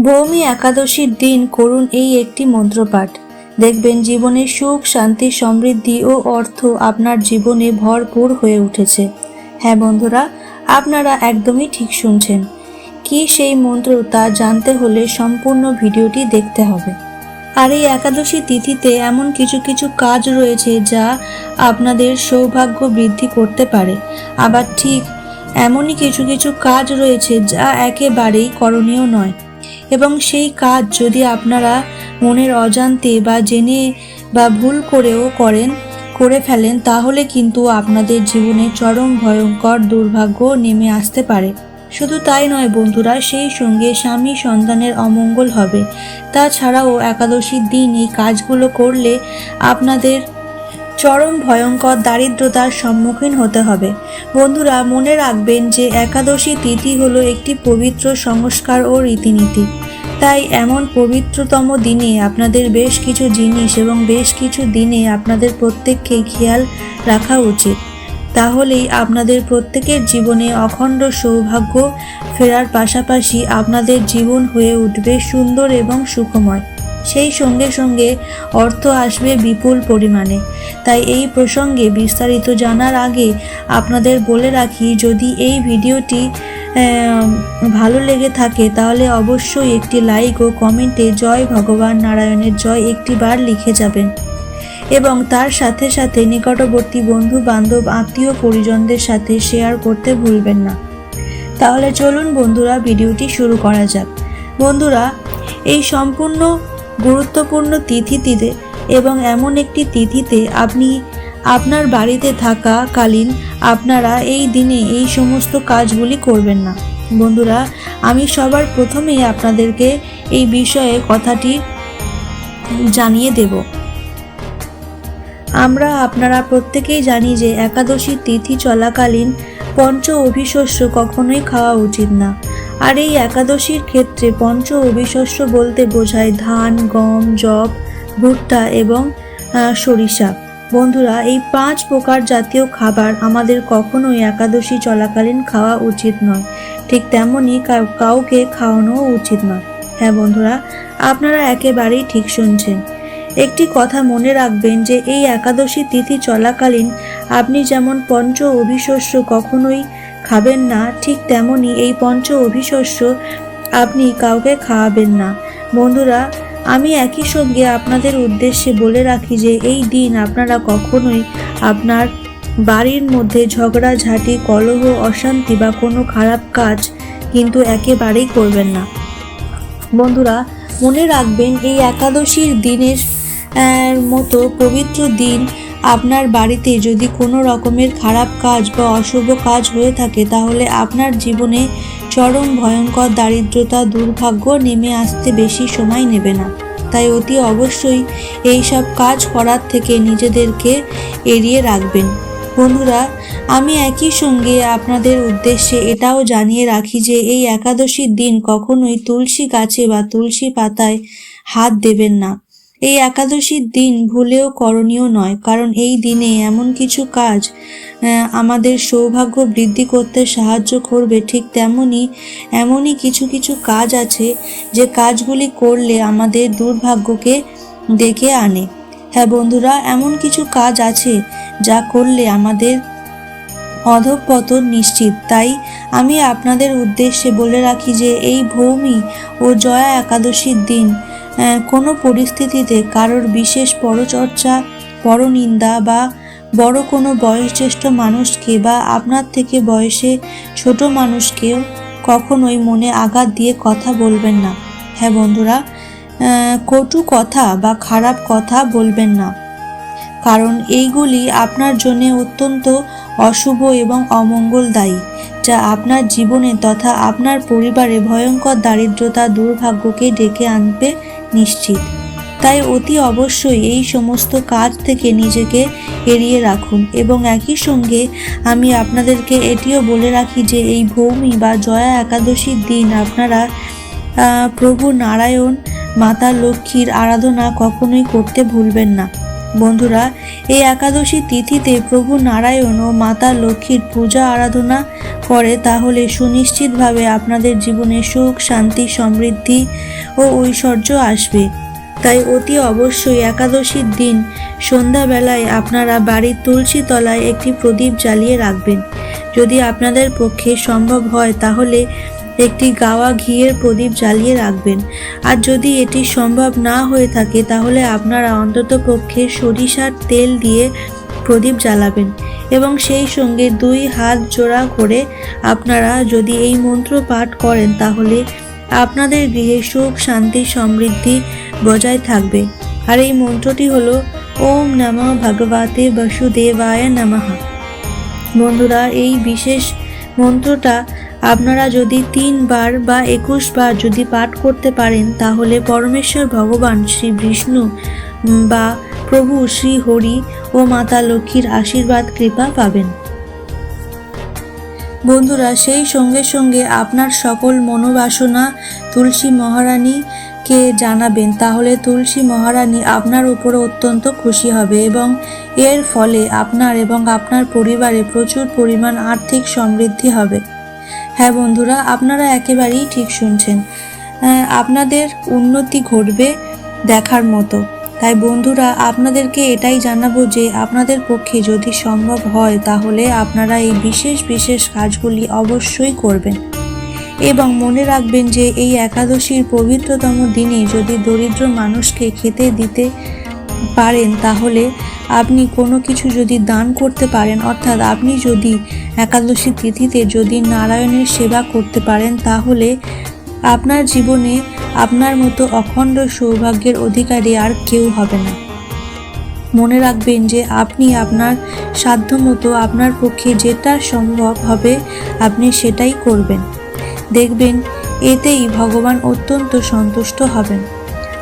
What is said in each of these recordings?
ভৌমি একাদশীর দিন করুন এই একটি মন্ত্রপাঠ। দেখবেন জীবনে সুখ, শান্তি, সমৃদ্ধি ও অর্থ আপনার জীবনে ভরপুর হয়ে উঠেছে। হ্যাঁ বন্ধুরা, আপনারা একদমই ঠিক শুনছেন। কি সেই মন্ত্র তা জানতে হলে সম্পূর্ণ ভিডিওটি দেখতে হবে। আর এই একাদশী তিথিতে এমন কিছু কিছু কাজ রয়েছে যা আপনাদের সৌভাগ্য বৃদ্ধি করতে পারে। আবার ঠিক এমনই কিছু কিছু কাজ রয়েছে যা একেবারেই করণীয় নয়, এবং সেই কাজ যদি আপনারা মনের অজান্তে বা জেনে বা ভুল করেও করে ফেলেন, তাহলে কিন্তু আপনাদের জীবনে চরম ভয়ঙ্কর দুর্ভাগ্য নেমে আসতে পারে। শুধু তাই নয় বন্ধুরা, সেই সঙ্গে স্বামী সন্তানের অমঙ্গল হবে। তাছাড়াও একাদশীর দিন এই কাজগুলো করলে আপনাদের চরম ভয়ঙ্কর দারিদ্রতার সম্মুখীন হতে হবে। বন্ধুরা, মনে রাখবেন যে একাদশী তিথি হলো একটি পবিত্র সংস্কার ও রীতিনীতি। তাই এমন পবিত্রতম দিনে আপনাদের বেশ কিছু জিনিস এবং বেশ কিছু দিনে আপনাদের প্রত্যেককেই খেয়াল রাখা উচিত। তাহলেই আপনাদের প্রত্যেকের জীবনে অখণ্ড সৌভাগ্য ফেরার পাশাপাশি আপনাদের জীবন হয়ে উঠবে সুন্দর এবং সুখময়। সেই সঙ্গে সঙ্গে অর্থ আসবে বিপুল পরিমাণে। তাই এই প্রসঙ্গে বিস্তারিত জানার আগে আপনাদের বলে রাখি, যদি এই ভিডিওটি ভালো লেগে থাকে তাহলে অবশ্যই একটি লাইক ও কমেন্টে জয় ভগবান নারায়ণের জয় একটি বার লিখে যাবেন, এবং তার সাথে সাথে নিকটবর্তী বন্ধু বান্ধব আত্মীয় পরিজনদের সাথে শেয়ার করতে ভুলবেন না। তাহলে চলুন বন্ধুরা, ভিডিওটি শুরু করা যাক। বন্ধুরা, এই সম্পূর্ণ গুরুত্বপূর্ণ তিথিতে এবং এমন একটি তিথিতে আপনি আপনার বাড়িতে থাকাকালীন আপনারা এই দিনে এই সমস্ত কাজগুলি করবেন না। বন্ধুরা, আমি সবার প্রথমেই আপনাদেরকে এই বিষয়ে কথাটি জানিয়ে দেব। আপনারা প্রত্যেকেই জানি যে একাদশী তিথি চলাকালীন পঞ্চ অভিশস্য কখনোই খাওয়া উচিত না। আর এই একাদশীর ক্ষেত্রে পঞ্চ অভিশস্য বলতে বোঝায় ধান, গম, যব, ভুট্টা এবং সরিষা। বন্ধুরা, এই 5 প্রকার জাতীয় খাবার আমাদের কখনোই একাদশী চলাকালীন খাওয়া উচিত নয়। ঠিক তেমনই কাউকে খাওয়ানোও উচিত নয়। হ্যাঁ বন্ধুরা, আপনারা একেবারেই ঠিক শুনছেন। একটি কথা মনে রাখবেন যে এই একাদশী তিথি চলাকালীন আপনি যেমন পঞ্চ অভিশস্য কখনোই খাবেন না, ঠিক তেমনই এই পঞ্চ অভিশস্য আপনি কাউকে খাওয়াবেন না। বন্ধুরা, আমি একই সঙ্গে আপনাদের উদ্দেশ্যে বলে রাখি যে এই দিন আপনারা কখনোই আপনার বাড়ির মধ্যে ঝগড়াঝাঁটি, কলহ, অশান্তি বা কোনো খারাপ কাজ কিন্তু একেবারেই করবেন না। বন্ধুরা, মনে রাখবেন এই একাদশীর দিনের মতো পবিত্র দিন আপনার বাড়িতে যদি কোনো রকমের খারাপ কাজ বা অশুভ কাজ হয়ে থাকে, তাহলে আপনার জীবনে চরম ভয়ঙ্কর দারিদ্রতা, দুর্ভাগ্য নেমে আসতে বেশি সময় নেবে না। তাই অতি অবশ্যই এই সব কাজ করার থেকে নিজেদেরকে এড়িয়ে রাখবেন। বন্ধুরা, আমি একই সঙ্গে আপনাদের উদ্দেশ্যে এটাও জানিয়ে রাখি যে এই একাদশীর দিন কখনোই তুলসী গাছে বা তুলসী পাতায় হাত দেবেন না। এই একাদশীর দিন ভুলেও করণীয় নয়, কারণ এই দিনে এমন কিছু কাজ আমাদের সৌভাগ্য বৃদ্ধি করতে সাহায্য করবে। ঠিক এমনই কিছু কিছু কাজ আছে যে কাজগুলি করলে আমাদের দুর্ভাগ্যকে ডেকে আনে। হ্যাঁ বন্ধুরা, এমন কিছু কাজ আছে যা করলে আমাদের অধঃপতন নিশ্চিত। তাই আমি আপনাদের উদ্দেশ্যে বলে রাখি যে এই ভৌমি ও জয়া একাদশীর দিন কোনো পরিস্থিতিতে কারোর বিশেষ পরচর্চা, পরনিন্দা বা বড় কোনো বয়োজ্যেষ্ঠ মানুষকে বা আপনার থেকে বয়সে ছোট মানুষকেও কখনোই মনে আঘাত দিয়ে কথা বলবেন না। হ্যাঁ বন্ধুরা, কটু কথা বা খারাপ কথা বলবেন না, কারণ এইগুলি আপনার জন্য অত্যন্ত অশুভ এবং অমঙ্গলদায়ী, যা আপনার জীবনে তথা আপনার পরিবারে ভয়ঙ্কর দারিদ্রতা, দুর্ভাগ্যকে ডেকে আনবে নিশ্চিত। তাই অতি অবশ্যই এই সমস্ত কাজ থেকে নিজেকে এড়িয়ে রাখুন। এবং একই সঙ্গে আমি আপনাদেরকে এটিও বলে রাখি যে এই ভৌমি বা জয়া একাদশীর দিন আপনারা প্রভু নারায়ণ, মাতা লক্ষ্মীর আরাধনা কখনোই করতে ভুলবেন না। বন্ধুরা, এই একাদশী তিথিতে প্রভু নারায়ণ ও মাতা লক্ষ্মীর পূজা আরাধনা করে, তাহলে সুনিশ্চিতভাবে আপনাদের জীবনে সুখ, শান্তি, সমৃদ্ধি ও ঐশ্বর্য আসবে। তাই অতি অবশ্যই একাদশীর দিন সন্ধ্যাবেলায় আপনারা বাড়ির তুলসী তলায় একটি প্রদীপ জ্বালিয়ে রাখবেন। যদি আপনাদের পক্ষে সম্ভব হয় তাহলে একটি গাওয়া ঘিয়ের প্রদীপ জ্বালিয়ে রাখবেন। আর যদি এটি সম্ভব না হয়ে থাকে তাহলে আপনারা অন্তত পক্ষে সরিষার তেল দিয়ে প্রদীপ জ্বালাবেন এবং সেই সঙ্গে 2 হাত জোড়া করে আপনারা যদি এই মন্ত্র পাঠ করেন তাহলে আপনাদের গৃহে সুখ শান্তি সমৃদ্ধি বজায় থাকবে। আর এই মন্ত্রটি হলো ওম নমঃ ভগবতে বসুদেবায় নমঃ। বন্ধুরা, এই বিশেষ মন্ত্রটা আপনারা যদি 3 বার বা 21 বার যদি পাঠ করতে পারেন তাহলে পরমেশ্বর ভগবান শ্রী বিষ্ণু বা প্রভু শ্রী হরি ও মাতা লক্ষ্মীর আশীর্বাদ কৃপা পাবেন। বন্ধুরা, সেই সঙ্গে সঙ্গে আপনার সকল মনোবাসনা তুলসী মহারানীকে জানাবেন, তাহলে তুলসী মহারানী আপনার উপর অত্যন্ত খুশি হবে এবং এর ফলে আপনার এবং আপনার পরিবারে প্রচুর পরিমাণ আর্থিক সমৃদ্ধি হবে। হ্যাঁ বন্ধুরা, আপনারা একেবারেই ঠিক শুনছেন, আপনাদের উন্নতি ঘটবে দেখার মতো। তাই বন্ধুরা, আপনাদেরকে এটাই জানাবো যে আপনাদের পক্ষে যদি সম্ভব হয় তাহলে আপনারা এই বিশেষ কাজগুলি অবশ্যই করবেন এবং মনে রাখবেন যে এই একাদশীর পবিত্রতম দিনে যদি দরিদ্র মানুষকে খেতে দিতে পারেন তাহলে আপনি কোনো কিছু যদি দান করতে পারেন, অর্থাৎ আপনি যদি একাদশী তিথিতে যদি নারায়ণের সেবা করতে পারেন তাহলে আপনার জীবনে আপনার মতো অখণ্ড সৌভাগ্যের অধিকারী আর কেউ হবে না। মনে রাখবেন যে আপনি আপনার সাধ্যমতো আপনার পক্ষে যেটা সম্ভব হবে আপনি সেটাই করবেন। দেখবেন এতেই ভগবান অত্যন্ত সন্তুষ্ট হবেন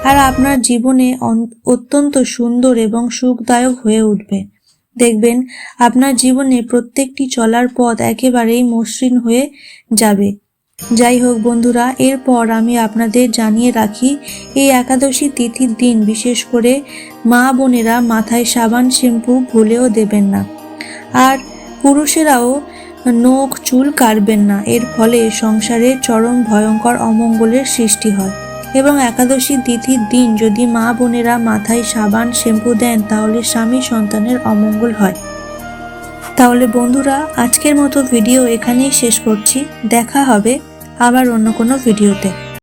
আর আপনার জীবনে অত্যন্ত সুন্দর এবং সুখদায়ক হয়ে উঠবে। দেখবেন আপনার জীবনে প্রত্যেকটি চলার পথ একেবারেই মসৃণ হয়ে যাবে। যাই হোক বন্ধুরা, এরপর আমি আপনাদের জানিয়ে রাখি এই একাদশী তিথির দিন বিশেষ করে মা বোনেরা মাথায় সাবান শ্যাম্পু ভুলেও দেবেন না, আর পুরুষেরাও নখ চুল কাটবেন না। এর ফলে সংসারে চরম ভয়ঙ্কর অমঙ্গলের সৃষ্টি হয় এবং একাদশী তিথির দিন যদি মা বোনেরা মাথায় সাবান শ্যাম্পু দেন তাহলে স্বামী সন্তানের অমঙ্গল হয়। তাহলে বন্ধুরা, আজকের মতো ভিডিও এখানেই শেষ করছি। দেখা হবে আবার অন্য কোনো ভিডিওতে।